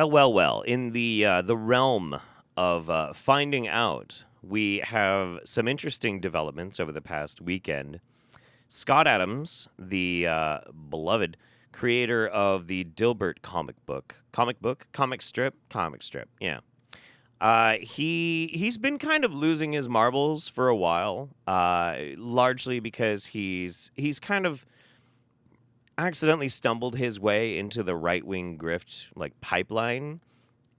Well. In the realm of finding out, we have some interesting developments over the past weekend. Scott Adams, the beloved creator of the Dilbert comic strip, yeah. He's been kind of losing his marbles for a while, largely because he's kind of accidentally stumbled his way into the right-wing grift like pipeline,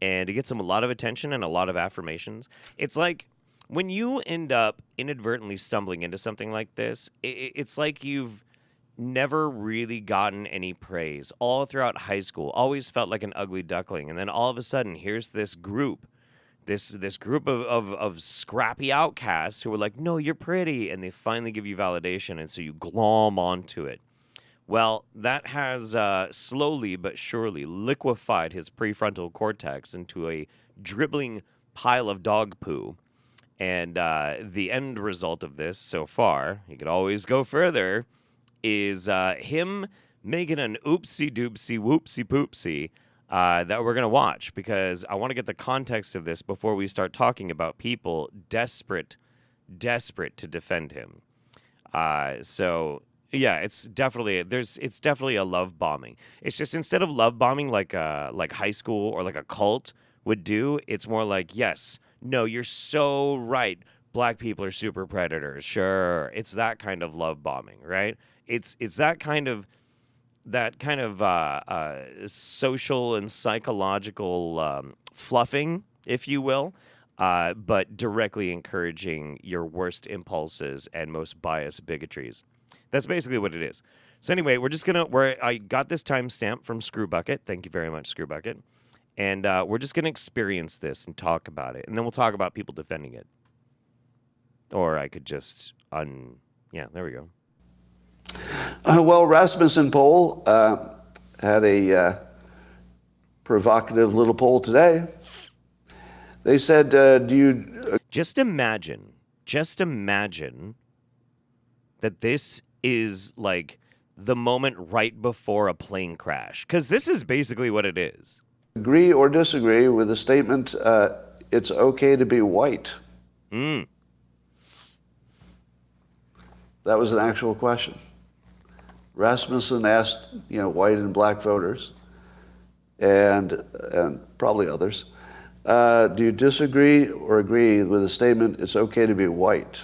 and it gets him a lot of attention and a lot of affirmations. It's like when you end up inadvertently stumbling into something like this, it's like you've never really gotten any praise all throughout high school. Always felt like an ugly duckling, and then all of a sudden, here's this group. This group of scrappy outcasts who are like, no, you're pretty, and they finally give you validation, and so you glom onto it. Well, that has slowly but surely liquefied his prefrontal cortex into a dribbling pile of dog poo. And the end result of this so far, he could always go further, is him making an oopsie doopsie whoopsie poopsie that we're going to watch, because I want to get the context of this before we start talking about people desperate to defend him. So yeah, it's definitely a love bombing. It's just instead of love bombing like high school or like a cult would do, it's more like, yes, no, you're so right. Black people are super predators. Sure, it's that kind of love bombing, right? It's that kind of social and psychological fluffing, if you will, but directly encouraging your worst impulses and most biased bigotries. That's basically what it is. So anyway, I got this timestamp from Screwbucket. Thank you very much, Screwbucket. And we're just going to experience this and talk about it. And then we'll talk about people defending it. Or I could just yeah, there we go. Well, Rasmussen poll had a provocative little poll today. They said, do you... Just imagine that this is like the moment right before a plane crash. Because this is basically what it is. Agree or disagree with the statement, it's okay to be white? That was an actual question. Rasmussen asked, white and black voters, and probably others, do you disagree or agree with the statement, it's okay to be white?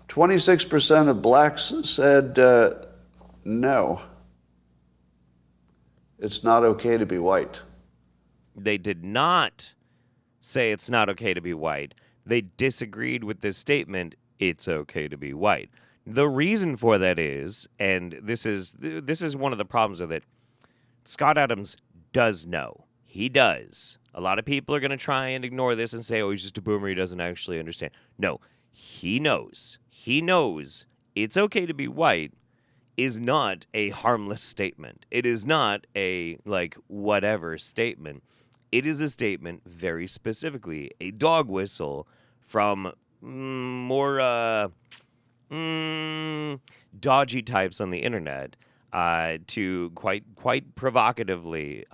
26% of blacks said no. It's not okay to be white. They did not say it's not okay to be white. They disagreed with this statement, it's okay to be white. The reason for that is, and this is one of the problems with it, Scott Adams does know. He does. A lot of people are going to try and ignore this and say, oh, he's just a boomer, he doesn't actually understand. No, he knows. He knows it's okay to be white is not a harmless statement. It is not a, whatever statement. It is a statement, very specifically, a dog whistle from more dodgy types on the internet to quite provocatively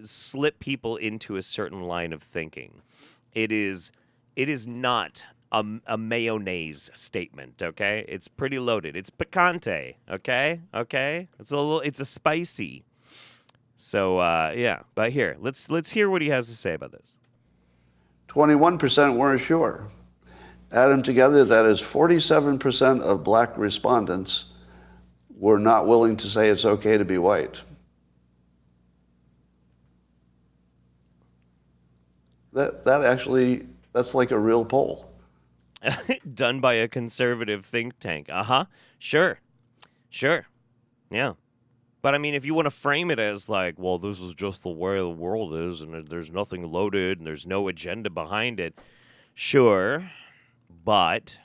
slip people into a certain line of thinking. It is not a mayonnaise statement, okay? It's pretty loaded. It's picante, okay? It's a spicy. So yeah, but here, let's hear what he has to say about this. 21% weren't sure. Add them together, that is 47% of black respondents were not willing to say it's okay to be white. That's like a real poll. Done by a conservative think tank. Sure. Yeah. But I mean, if you want to frame it as like, well, this is just the way the world is and there's nothing loaded and there's no agenda behind it, sure. But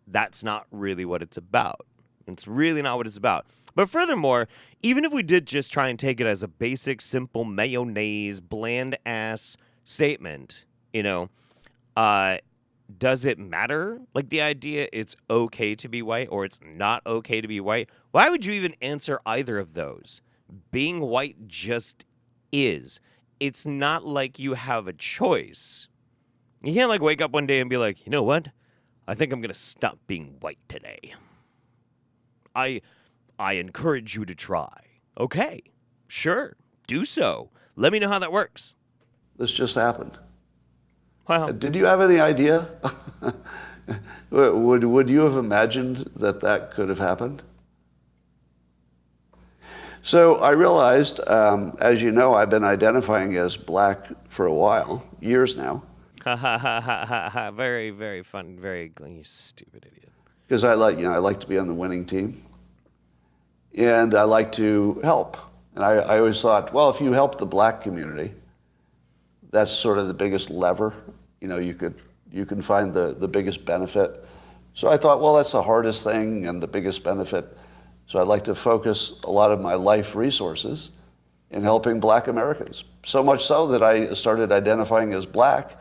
that's not really what it's about. It's really not what it's about. But furthermore, even if we did just try and take it as a basic, simple, mayonnaise, bland-ass statement, does it matter? Like the idea it's okay to be white or it's not okay to be white? Why would you even answer either of those? Being white just is. It's not like you have a choice. You can't like wake up one day and be like, you know what? I think I'm gonna stop being white today. I encourage you to try. Okay, sure, do so. Let me know how that works. This just happened. Well, Did you have any idea? Would you have imagined that that could have happened? So I realized, as you know, I've been identifying as black for a while, years now, ha ha ha ha ha ha. Very, very fun. You stupid idiot. because I like to be on the winning team, and I like to help. And I always thought, well, if you help the black community, that's sort of the biggest lever. You can find the biggest benefit. So I thought, well, that's the hardest thing and the biggest benefit. So I'd like to focus a lot of my life resources in helping black Americans. So much so that I started identifying as black.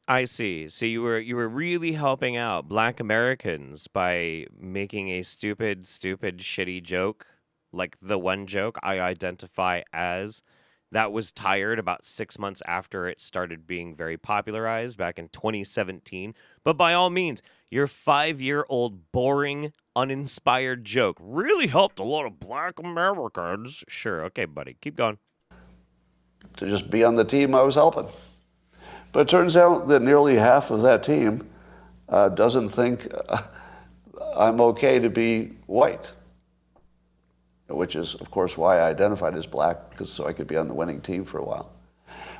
I see. So you were really helping out black Americans by making a stupid, shitty joke, like the one joke I identify as, that was tired about 6 months after it started being very popularized back in 2017. But by all means, your 5-year-old boring, uninspired joke really helped a lot of black Americans. Sure, okay, buddy, keep going. To just be on the team I was helping. But it turns out that nearly half of that team doesn't think I'm okay to be white, which is, of course, why I identified as black, so I could be on the winning team for a while.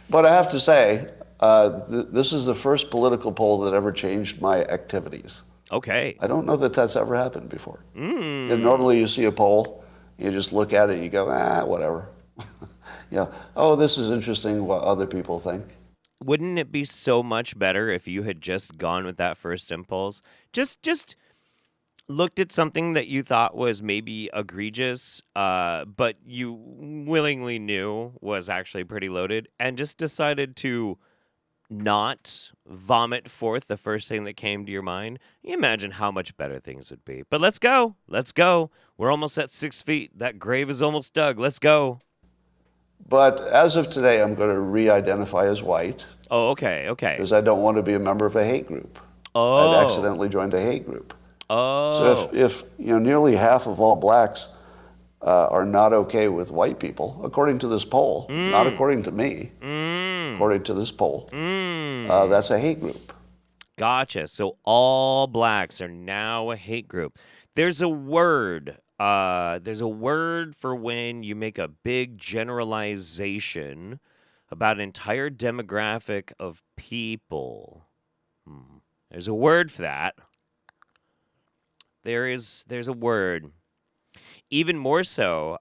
But I have to say, this is the first political poll that ever changed my activities. Okay. I don't know that that's ever happened before. And normally you see a poll, you just look at it and you go, whatever. Oh, this is interesting what other people think. Wouldn't it be so much better if you had just gone with that first impulse? Just looked at something that you thought was maybe egregious, but you willingly knew was actually pretty loaded, and just decided to not vomit forth the first thing that came to your mind. You imagine how much better things would be. But let's go. We're almost at 6 feet. That grave is almost dug. Let's go. But as of today, I'm going to re-identify as white. Oh, okay. Because I don't want to be a member of a hate group. Oh. I'd accidentally joined a hate group. Oh. So if nearly half of all blacks are not okay with white people, according to this poll, not according to me, according to this poll, that's a hate group. Gotcha. So all blacks are now a hate group. There's a word. There's a word for when you make a big generalization about an entire demographic of people. There's a word for that. There's a word. Even more so,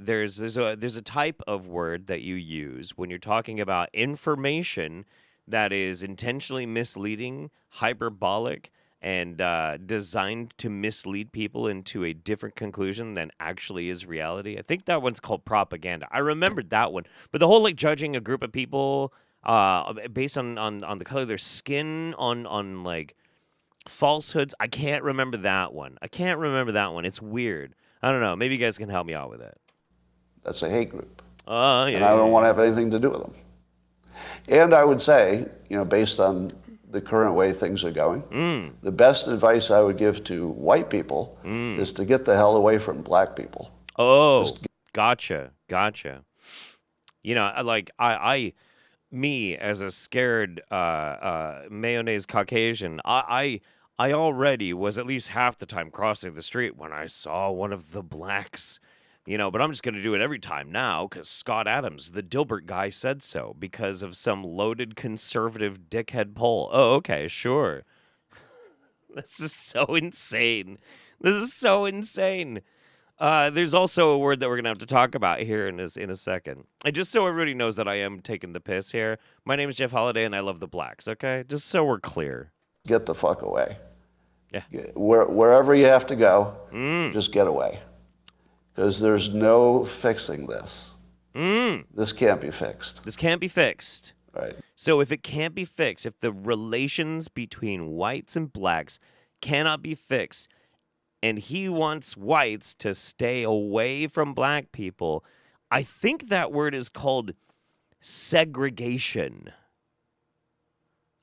there's a type of word that you use when you're talking about information that is intentionally misleading, hyperbolic, and designed to mislead people into a different conclusion than actually is reality. I think that one's called propaganda. I remembered that one. But the whole like judging a group of people based on the color of their skin, on like falsehoods. I can't remember that one. It's weird. I don't know. Maybe you guys can help me out with it. That's a hate group. Yeah. And I don't want to have anything to do with them. And I would say, based on the current way things are going, the best advice I would give to white people is to get the hell away from black people. Oh, gotcha. Me as a scared mayonnaise Caucasian, I already was at least half the time crossing the street when I saw one of the blacks, but I'm just going to do it every time now because Scott Adams, the Dilbert guy, said so because of some loaded conservative dickhead poll. Oh, okay, sure. This is so insane. There's also a word that we're going to have to talk about here in a second. And just so everybody knows that I am taking the piss here, my name is Jeff Holiday and I love the blacks, okay? Just so we're clear. Get the fuck away. Yeah. Wherever you have to go, just get away. Because there's no fixing this. This can't be fixed. Right. So if it can't be fixed, if the relations between whites and blacks cannot be fixed, and he wants whites to stay away from black people. I think that word is called segregation.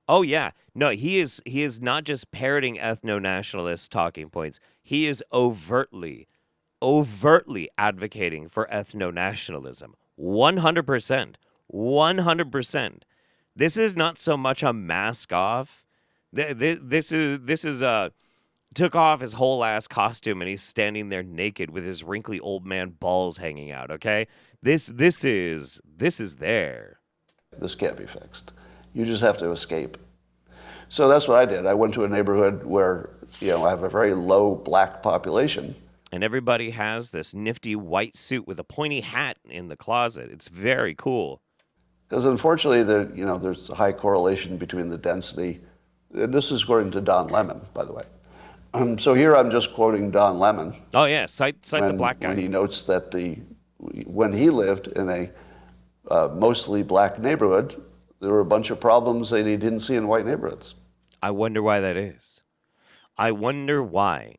Oh yeah. No, he is not just parroting ethno-nationalist talking points. He is overtly advocating for ethno-nationalism. 100%. 100%. This is not so much a mask off. This is took off his whole ass costume and he's standing there naked with his wrinkly old man balls hanging out, okay? This is there. This can't be fixed. You just have to escape. So that's what I did. I went to a neighborhood where, I have a very low black population. And everybody has this nifty white suit with a pointy hat in the closet. It's very cool. Because unfortunately, there's a high correlation between the density. And this is according to Don Lemon, by the way. So here I'm just quoting Don Lemon. Oh yeah, cite the black guy. When he notes that when he lived in a mostly black neighborhood, there were a bunch of problems that he didn't see in white neighborhoods. I wonder why that is. I wonder why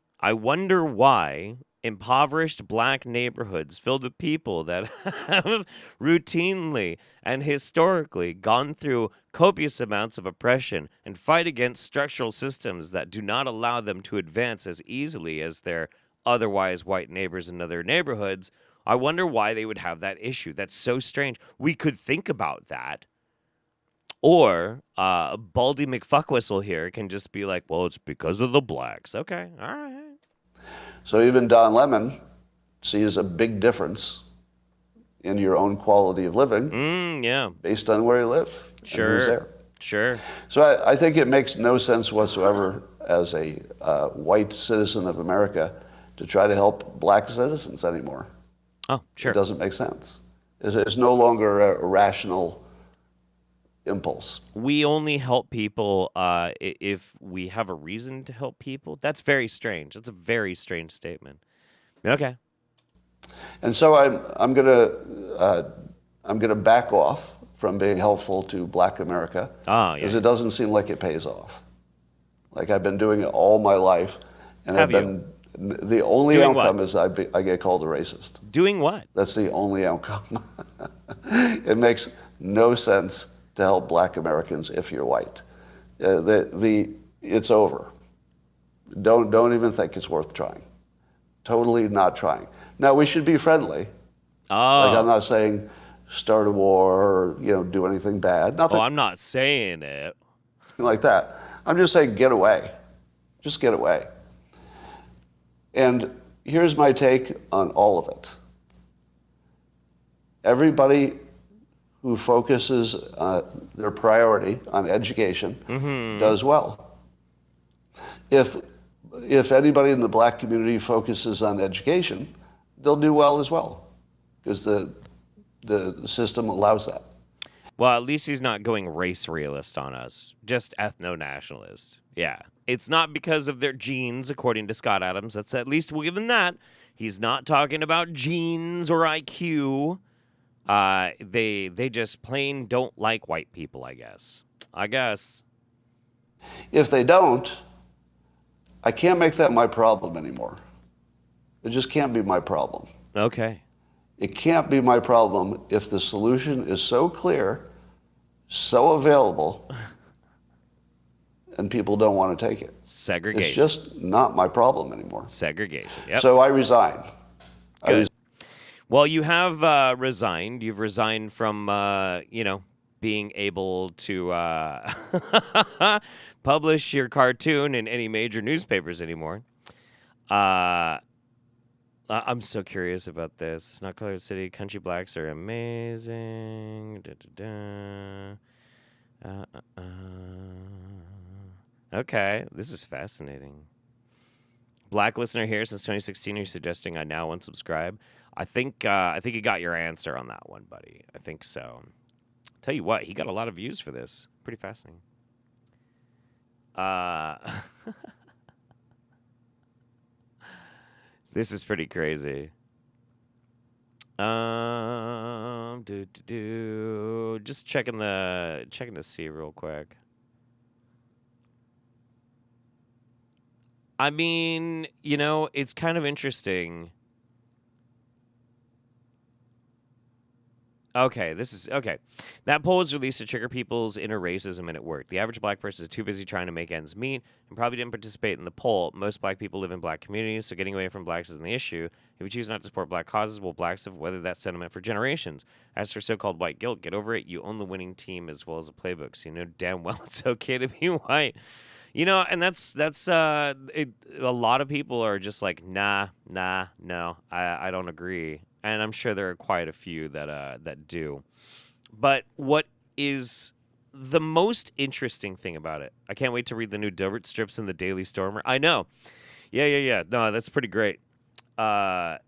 impoverished black neighborhoods filled with people that have routinely and historically gone through copious amounts of oppression and fight against structural systems that do not allow them to advance as easily as their otherwise white neighbors in other neighborhoods. I wonder why they would have that issue. That's so strange. We could think about that. Or Baldy McFuckwhistle here can just be like, well, it's because of the blacks. Okay, all right. So even Don Lemon sees a big difference in your own quality of living based on where you live and who's there. Sure. So I think it makes no sense whatsoever as a white citizen of America to try to help black citizens anymore. Oh, sure. It doesn't make sense. It's no longer a rational impulse. We only help people if we have a reason to help people. That's very strange. That's a very strange statement. Okay. And so I'm gonna back off from being helpful to black America because it doesn't seem like it pays off. Like I've been doing it all my life, and the only doing outcome what? is I get called a racist. Doing what? That's the only outcome. It makes no sense to help black Americans if you're white. It's over. Don't even think it's worth trying. Totally not trying. Now we should be friendly. Like I'm not saying start a war or do anything bad. Nothing. I'm not saying it like that. I'm just saying get away. Just get away. And here's my take on all of it. Everybody who focuses their priority on education does well. If anybody in the black community focuses on education, they'll do well as well, because the system allows that. Well, at least he's not going race realist on us, just ethno-nationalist. Yeah. It's not because of their genes, according to Scott Adams. That's at least we'll give him that. He's not talking about genes or IQ. They just plain don't like white people, I guess. If they don't, I can't make that my problem anymore. It just can't be my problem. Okay. It can't be my problem if the solution is so clear, so available, and people don't want to take it. Segregation. It's just not my problem anymore. Segregation. Yep. So I resign. Good. Well, you have resigned. You've resigned from, being able to publish your cartoon in any major newspapers anymore. I'm so curious about this. It's not Color City. Country blacks are amazing. Okay, this is fascinating. Black listener here since 2016. You're suggesting I now unsubscribe. I think you got your answer on that one, buddy. I think so. Tell you what, he got a lot of views for this. Pretty fascinating. This is pretty crazy. Just checking to see real quick. I mean, it's kind of interesting. Okay, okay. That poll was released to trigger people's inner racism, and it worked. The average black person is too busy trying to make ends meet and probably didn't participate in the poll. Most black people live in black communities, so getting away from blacks isn't the issue. If you choose not to support black causes, well, blacks have weathered that sentiment for generations. As for so-called white guilt, get over it. You own the winning team as well as the playbook, so you know damn well it's okay to be white. And that's it. A lot of people are just like, nah, no, I don't agree, and I'm sure there are quite a few that do. But what is the most interesting thing about it? I can't wait to read the new Dilbert strips in the Daily Stormer. I know, yeah. No, that's pretty great. So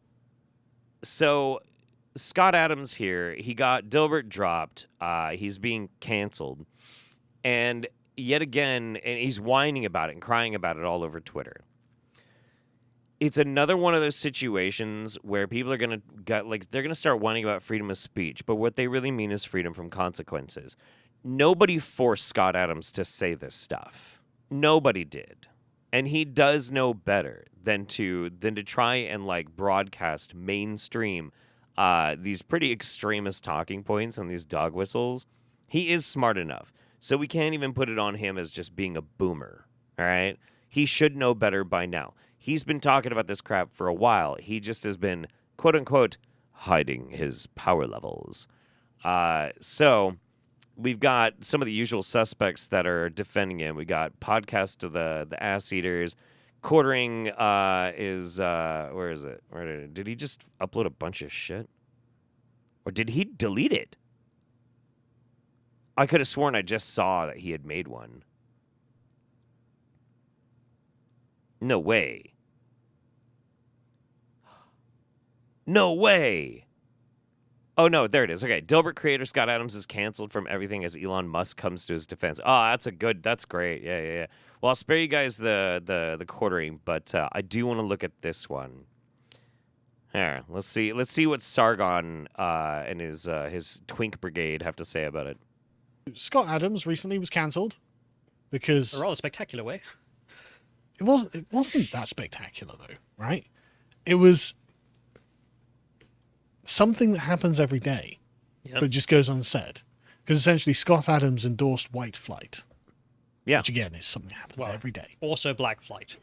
Scott Adams here, he got Dilbert dropped. He's being canceled, and yet again, and he's whining about it and crying about it all over Twitter. It's another one of those situations where people are they're gonna start whining about freedom of speech, but what they really mean is freedom from consequences. Nobody forced Scott Adams to say this stuff. Nobody did. And he does know better than to try and broadcast mainstream these pretty extremist talking points and these dog whistles. He is smart enough. So we can't even put it on him as just being a boomer, all right? He should know better by now. He's been talking about this crap for a while. He just has been, quote-unquote, hiding his power levels. So we've got some of the usual suspects that are defending him. We got Podcast of the Ass Eaters. Quartering is, where is it? Did he just upload a bunch of shit? Or did he delete it? I could have sworn I just saw that he had made one. No way. No way. Oh, no, there it is. Okay, Dilbert creator Scott Adams is canceled from everything as Elon Musk comes to his defense. Oh, that's great. Yeah. Well, I'll spare you guys the quartering, but I do want to look at this one. Here, let's see what Sargon and his Twink Brigade have to say about it. Scott Adams recently was cancelled because a rather spectacular way. It wasn't that spectacular though, right? It was something that happens every day, but just goes unsaid. Because essentially Scott Adams endorsed white flight. Yeah. Which again is something that happens every day. Also black flight.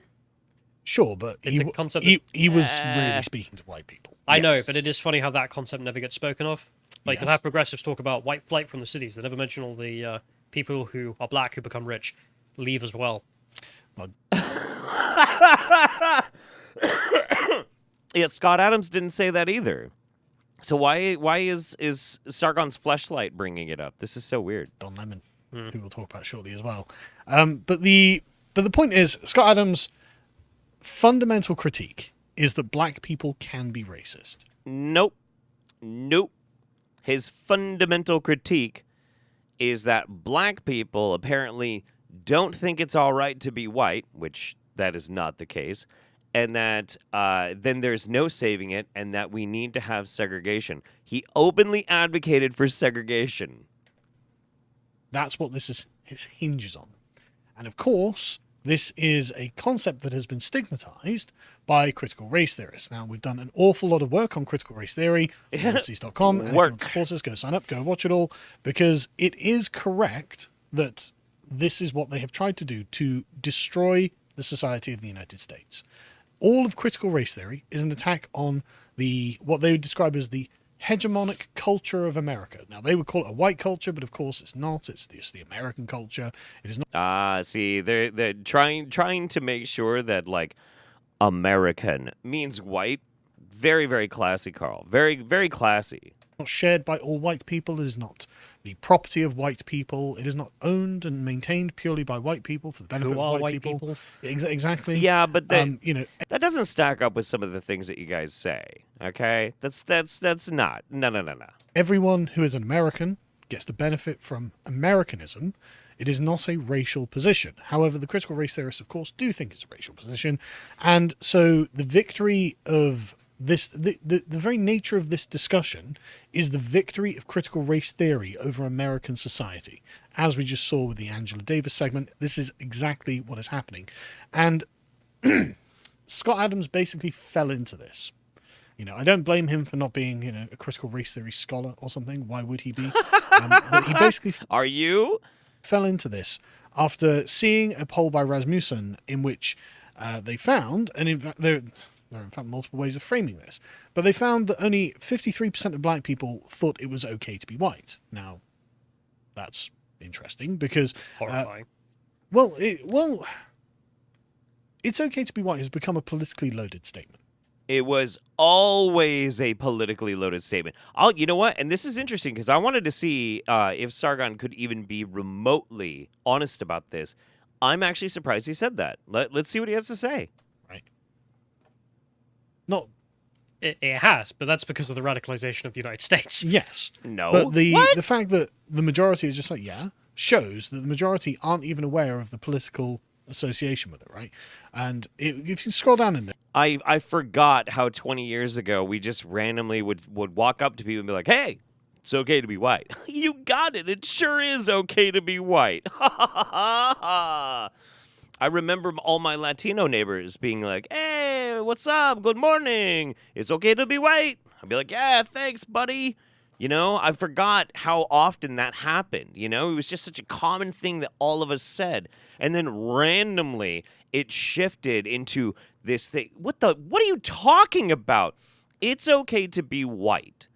Sure, but it's a concept he was really speaking to white people. I know, but it is funny how that concept never gets spoken of. You'll have progressives talk about white flight from the cities. They never mention all the people who are black who become rich leave as well. Yeah, Scott Adams didn't say that either. So why is Sargon's Fleshlight bringing it up? This is so weird. Don Lemon, who we'll talk about shortly as well. But the point is, Scott Adams' fundamental critique is that black people can be racist. Nope. His fundamental critique is that black people apparently don't think it's all right to be white, which that is not the case, and that then there's no saving it, and that we need to have segregation. He openly advocated for segregation. That's what this hinges on. And of course, this is a concept that has been stigmatized by critical race theorists. Now, we've done an awful lot of work on critical race theory on Nazis.com, and if you want to support us, go sign up, go watch it all, because it is correct that this is what they have tried to do to destroy the society of the United States. All of critical race theory is an attack on what they would describe as the hegemonic culture of America. Now, they would call it a white culture, but of course it's not. It's just the American culture. It is not. See, they're trying to make sure that American means white. Very, very classy, Carl. Very, very classy. Not shared by all white people. It is not the property of white people. It is not owned and maintained purely by white people for the benefit of white people. Exactly. Yeah, but that doesn't stack up with some of the things that you guys say. Okay, that's not. No. Everyone who is an American gets the benefit from Americanism. It is not a racial position. However, the critical race theorists, of course, do think it's a racial position, and so the victory of this, the very nature of this discussion is the victory of critical race theory over American society. As we just saw with the Angela Davis segment, this is exactly what is happening. And Scott Adams basically fell into this. I don't blame him for not being, a critical race theory scholar or something. Why would he be? But he basically Are you? fell into this after seeing a poll by Rasmussen in which they found, and in fact, there are in fact multiple ways of framing this, but they found that only 53% of black people thought it was okay to be white. Now, that's interesting because, Horrifying. it's okay to be white has become a politically loaded statement. It was always a politically loaded statement. You know what? And this is interesting because I wanted to see if Sargon could even be remotely honest about this. I'm actually surprised he said that. Let's see what he has to say. Right. Not. It has, but that's because of the radicalization of the United States. Yes. No. But the What? fact that the majority is just like, shows that the majority aren't even aware of the political association with it, right? And if you scroll down in there, I forgot how 20 years ago we just randomly would walk up to people and be like, hey, it's okay to be white. You got it. It sure is okay to be white. I remember all my Latino neighbors being like, hey, what's up? Good morning. It's okay to be white. I'd be like, yeah, thanks, buddy. I forgot how often that happened. It was just such a common thing that all of us said. And then randomly it shifted into this thing. What are you talking about? It's okay to be white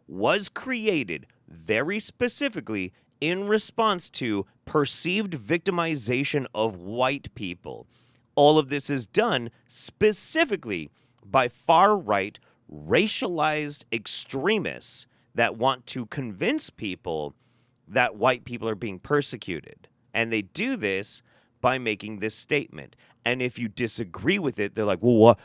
was created very specifically in response to perceived victimization of white people. All of this is done specifically by far-right racialized extremists that want to convince people that white people are being persecuted. And they do this by making this statement. And if you disagree with it, they're like, well,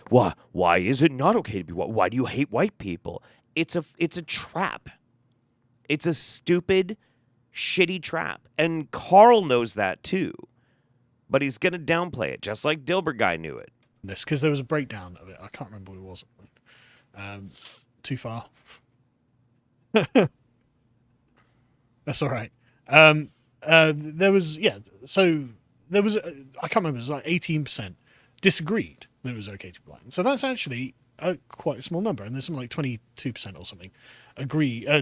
why is it not okay to be white? Why do you hate white people? It's a trap. It's a stupid, shitty trap. And Carl knows that too. But he's going to downplay it, just like Dilbert guy knew it. this, because there was a breakdown of it. I can't remember what it was. Too far. That's all right. There was, so there was, I can't remember, it was like 18% disagreed that it was okay to be blind. So that's actually quite a small number. And there's something like 22% or something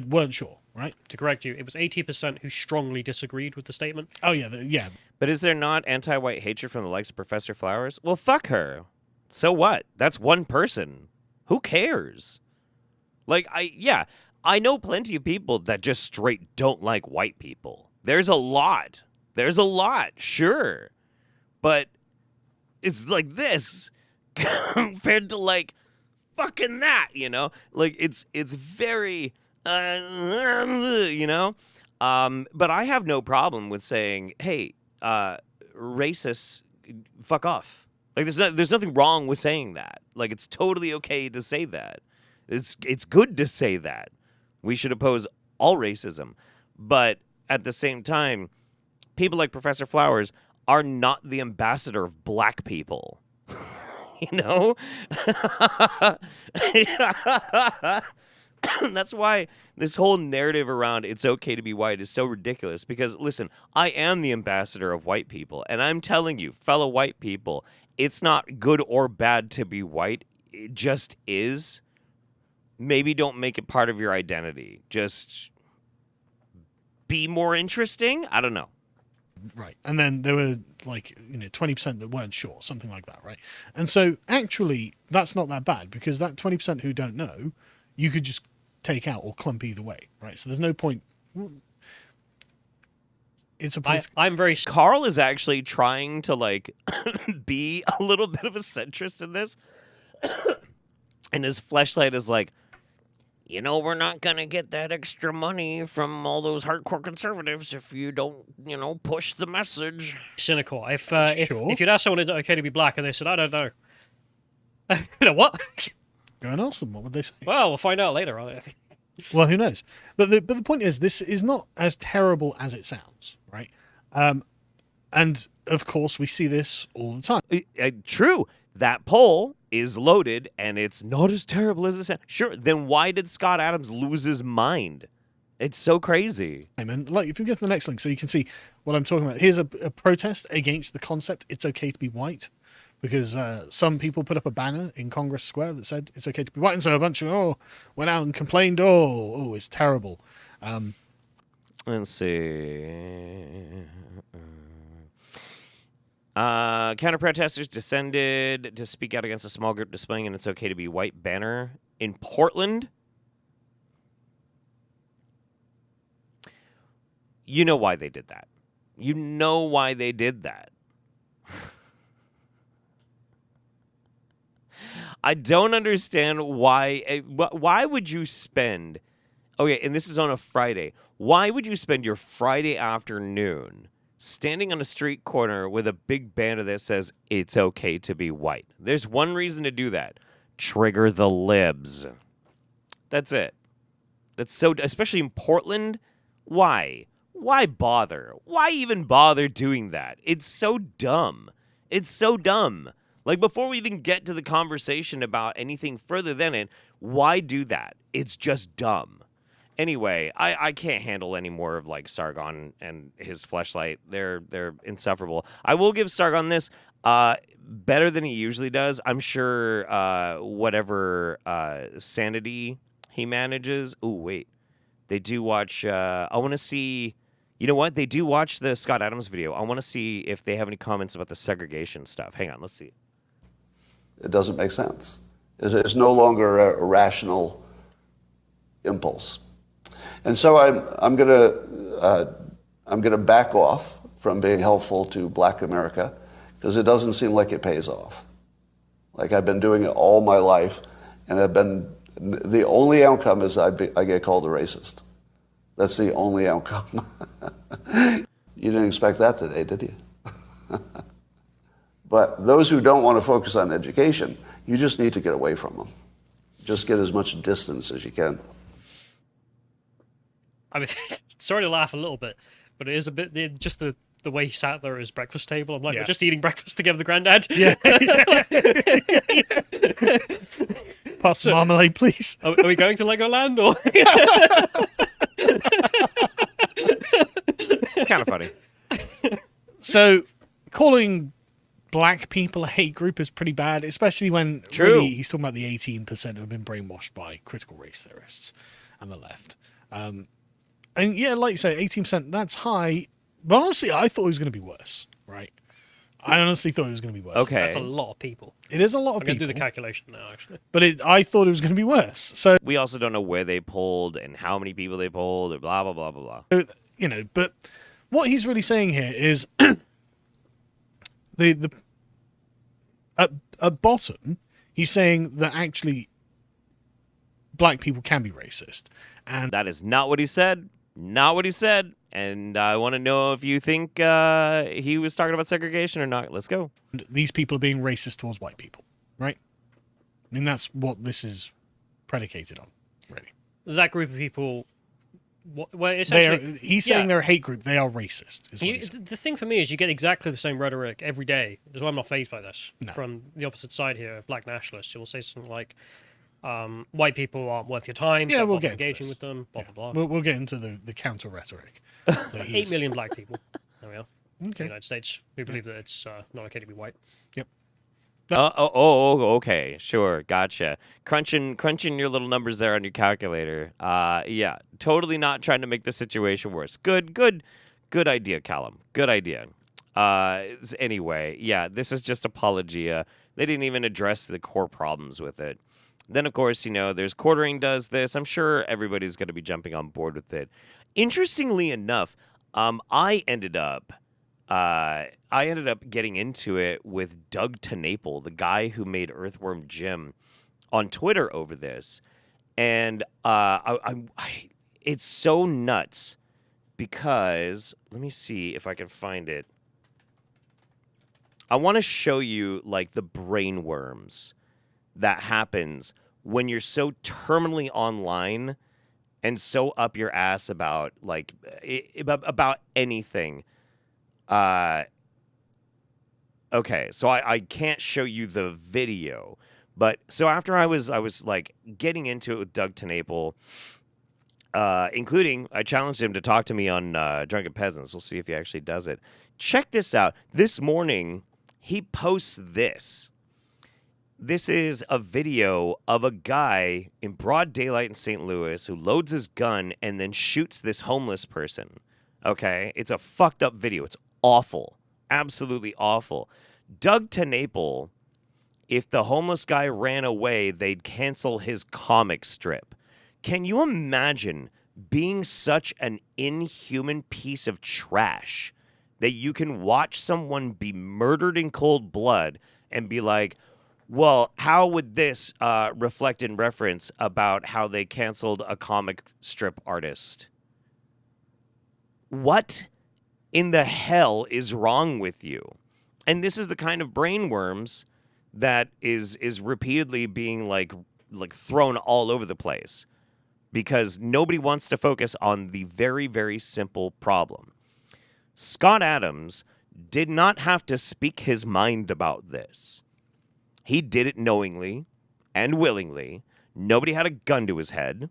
weren't sure, right? To correct you, it was 80% who strongly disagreed with the statement. Oh, yeah. But is there not anti-white hatred from the likes of Professor Flowers? Well, fuck her. So what? That's one person. Who cares? Like, I know plenty of people that just straight don't like white people. There's a lot, sure. But it's like this compared to like fucking that, Like it's very but I have no problem with saying, "Hey, racists, fuck off." Like there's nothing wrong with saying that. Like it's totally okay to say that. It's good to say that. We should oppose all racism. But at the same time, people like Professor Flowers are not the ambassador of black people. That's why this whole narrative around it's okay to be white is so ridiculous. Because, listen, I am the ambassador of white people. And I'm telling you, fellow white people, it's not good or bad to be white. It just is. Maybe don't make it part of your identity. Just be more interesting. I don't know. Right. And then there were 20% that weren't sure, something like that, right? And so actually that's not that bad, because that 20% who don't know, you could just take out or clump either way, right? So there's no point. It's a I'm very Carl is actually trying to be a little bit of a centrist in this. And his fleshlight is like, we're not going to get that extra money from all those hardcore conservatives if you don't, push the message. cynical. If Sure. if you'd ask someone, is it okay to be black, and they said, I don't know. What? Go and ask them, what would they say? Well, we'll find out later. I think. Well, who knows? But the point is, this is not as terrible as it sounds, right? And of course, we see this all the time. True. That poll is loaded, and it's not as terrible as it sounds. Sure, then why did Scott Adams lose his mind? It's so crazy. And if you get to the next link, so you can see what I'm talking about. Here's a protest against the concept, it's okay to be white. because some people put up a banner in Congress Square that said it's okay to be white, and so a bunch of went out and complained. Oh, it's terrible. Let's see. Counter protesters descended to speak out against a small group displaying an "It's okay to be white" banner in Portland. You know why they did that. You know why they did that. I don't understand why. Why would you spend? Okay, and this is on a Friday. Why would you spend your Friday afternoon standing on a street corner with a big banner that says "It's okay to be white"? There's one reason to do that: trigger the libs. That's it. That's so. Especially in Portland. Why? Why bother? Why even bother doing that? It's so dumb. It's so dumb. Like, before we even get to the conversation about anything further than it, why do that? It's just dumb. Anyway, I can't handle any more of, like, Sargon and his fleshlight. They're insufferable. I will give Sargon this. Better than he usually does. I'm sure whatever sanity he manages. Ooh, wait. They do watch... I want to see... You know what? They do watch the Scott Adams video. I want to see if they have any comments about the segregation stuff. Hang on, let's see. It doesn't make sense. It's no longer a rational impulse. And so I'm gonna back off from being helpful to Black America because it doesn't seem like it pays off. Like, I've been doing it all my life, and the only outcome is I get called a racist. That's the only outcome. You didn't expect that today, did you? But those who don't want to focus on education, you just need to get away from them. Just get as much distance as you can. I mean, sorry to laugh a little bit, but it is a bit just the way he sat there at his breakfast table. I'm like, Yeah. we're just eating breakfast together, the granddad. Yeah. Pass some marmalade, please. Are we going to Legoland or? It's kind of funny. So, calling Black people a hate group is pretty bad, especially when True. really he's talking about the 18% who have been brainwashed by critical race theorists and the left. And yeah, like you say, 18%, that's high. But honestly, I thought it was going to be worse, right? I honestly thought it was going to be worse. Okay. That's a lot of people. It is a lot of I'm going to people. do the calculation now, actually. But I thought it was going to be worse. So, We also don't know where they pulled and how many people they pulled, or blah, blah, blah, blah, blah. you know, but what he's really saying here is at bottom, he's saying that actually Black people can be racist. And That is not what he said. Not what he said. And I want to know if you think he was talking about segregation or not. Let's go. these people are being racist towards white people, right? I mean, that's what this is predicated on, really. That group of people, well, essentially, He's saying they're a hate group. They are racist. Is what he's saying. the thing for me is you get exactly the same rhetoric every day. That's why I'm not fazed by this. No. From the opposite side here, black nationalists, who will say something like, white people aren't worth your time. Yeah, don't we'll bother get into engaging this. with them, blah, blah, blah. We'll get into the counter rhetoric. 8 million black people. There we are. In the Okay. United States who believe that it's not okay to be white. Yep. Okay, sure, gotcha. Crunching your little numbers there on your calculator. Yeah, totally not trying to make the situation worse. Good idea, Callum. Good idea. Anyway, yeah, this is just apologia. They didn't even address the core problems with it. Then, of course, there's Quartering does this. I'm sure everybody's going to be jumping on board with it. Interestingly enough, I ended up getting into it with Doug TeNapel, the guy who made Earthworm Jim, on Twitter over this, and it's so nuts because let me see if I can find it. I want to show you like the brain worms that happens when you're so terminally online and so up your ass about like about anything. Okay, so I can't show you the video, but so after I was like getting into it with Doug TeNapel, including I challenged him to talk to me on Drunken Peasants. We'll see if he actually does it. Check this out. This morning, He posts this. This is a video of a guy in broad daylight in St. Louis who loads his gun and then shoots this homeless person. Okay? It's a fucked up video. It's awful. Absolutely awful. Doug TeNapel, if the homeless guy ran away, they'd cancel his comic strip. Can you imagine being such an inhuman piece of trash that you can watch someone be murdered in cold blood and be like, well, how would this reflect in reference about how they canceled a comic strip artist? What in the hell is wrong with you? And this is the kind of brainworms that is repeatedly being like thrown all over the place because nobody wants to focus on the very, very simple problem. Scott Adams did not have to speak his mind about this. He did it knowingly and willingly. Nobody had a gun to his head.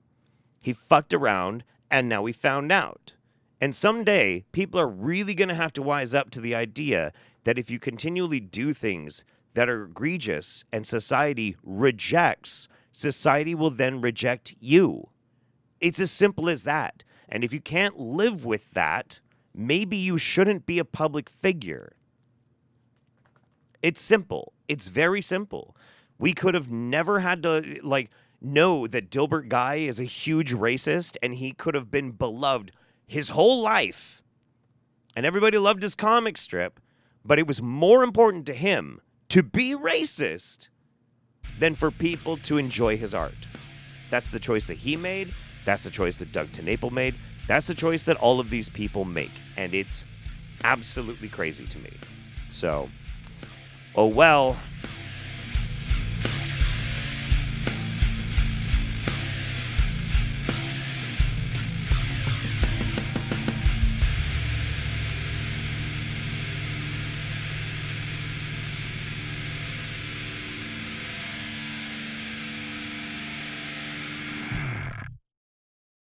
He fucked around, and now we found out. And someday, people are really going to have to wise up to the idea that if you continually do things that are egregious and society rejects, society will then reject you. It's as simple as that. And if you can't live with that, maybe you shouldn't be a public figure. It's simple. It's very simple. We could have never had to, know that Dilbert Guy is a huge racist and he could have been beloved his whole life. And everybody loved his comic strip, but it was more important to him to be racist than for people to enjoy his art. That's the choice that he made. That's the choice that Doug TeNapel made. That's the choice that all of these people make. And it's absolutely crazy to me. So, oh well.